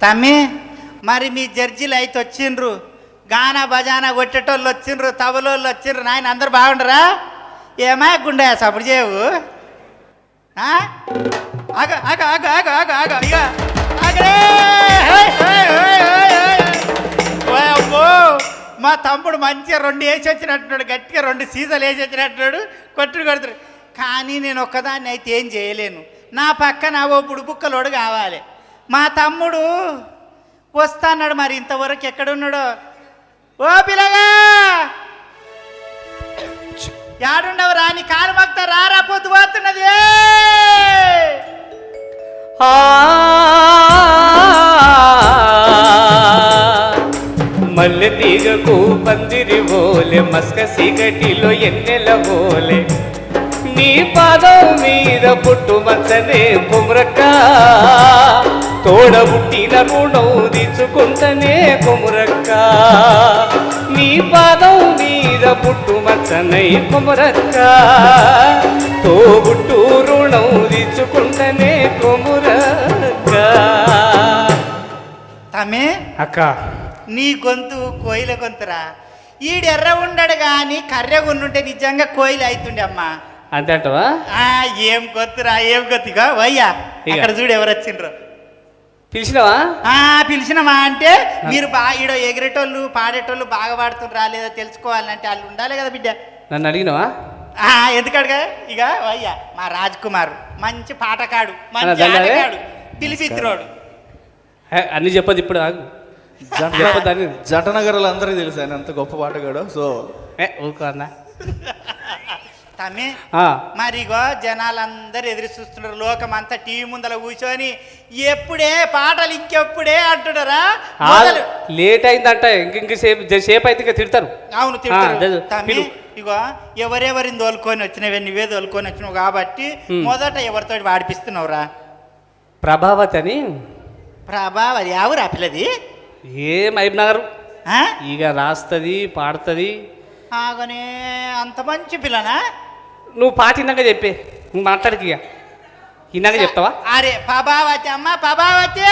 తమ్మి మరి మీ జడ్జీలు అయితే వచ్చిండ్రు, గానా బజానా కొట్టేటోళ్ళు వచ్చిండ్రు, తబలోళ్ళు వచ్చిండ్రు, నాయన అందరు బాగుండరా? ఏమా గుండె సప్పుడు చేయవు? ఆగ ఆగ ఆగ ఆగ ఆగ ఆగ ఇక ఆగరే! అమ్మో, మా తమ్ముడు మంచిగా 2 వేసి వచ్చినట్టున్నాడు, గట్టిగా 2 సీజన్లు వేసి వచ్చినట్టున్నాడు, కొడుతుడు. కానీ నేను ఒక్కదాన్ని అయితే ఏం చేయలేను, నా పక్కన ఓ బుడుబుక్కలోడు కావాలి. మా తమ్ముడు వస్తాన్నాడు, మరి ఇంతవరకు ఎక్కడున్నాడో. ఓ పిల్లగా యాడుండవు రాని కాలు మక్త రారా, పొద్దు పోతున్నది. మల్లె తీగకు పందిరి ఓలే, మస్క సిగటిలో ఎన్నెల ఓలే, నీ పాదం మీద పుట్టు మచ్చనే కుమరక్క, తోడబుట్టిన రుణం తీర్చుకుంటనే కుమరక్క, నీ పాదం మీద పుట్టు మచ్చనై కుమరక్క, తోబుట్టు రుణం తీర్చుకుంటనే కుమరక్క. తమ్మి అక్క, నీ గొంతు కోయిల గొంతురా. ఈడెర్ర ఉండడు కానీ కర్రెగా ఉండుంటే నిజంగా కోయిల అవుతుండే అమ్మా. అంతే అంటవా? ఏం గొంతురా, ఏం గొత్తుగా వయ్యా. అక్కడ చూడు ఎవరు వచ్చిండ్రు. పిలిచినవా? పిలిచినవా అంటే మీరు ఈడ ఎగిరేటోళ్ళు పాడేటోళ్ళు బాగా పాడుతుండ్రా లేదా తెలుసుకోవాలంటే వాళ్ళు ఉండాలి కదా బిడ్డ. నన్ను అడిగినవా? ఎందుకడగా ఇక వయ్యా మా రాజ్ కుమార్ మంచి పాటకాడు, మంచి ఆటగాడు, పిలిపిత్రోడు. అన్ని చెప్పదు ఇప్పుడు. జటనగర్లు అందరికీ తెలుసు ఆయన ఎంత గొప్ప పాటగాడు. సో ఊకో అన్న. తమ్మి మరిగో జనాలందరూ ఎదురు చూస్తున్నారు, లోకం అంతా టీవీ ముందర కూర్చొని ఎప్పుడే పాటలు ఇంకెప్పుడే అంటున్నారా. లేట్ అయిందంట, ఇంక సేపు అయితే ఇంకా తిడతారు. అవును తిడతారు. తమ్మి ఇగో ఎవరెవరిని తోలుకొని వచ్చినవే, నువ్వే తోలుకొని వచ్చినావు కాబట్టి మొదట ఎవరితో వాడిపిస్తున్నావురా? ప్రభావతి అని. ప్రభావతి ఎవరు ఆ పిల్లది? ఏం అయినగరు, ఇక రాస్తుంది పాడుతుంది. ఆగనే అంత మంచి పిల్లనా? నువ్వు పాట ఇన్నాక చెప్పే, నువ్వు మాట్లాడికి ఇన్నాక చెప్తావా? అరే ప్రభావతి అమ్మ, ప్రభావతి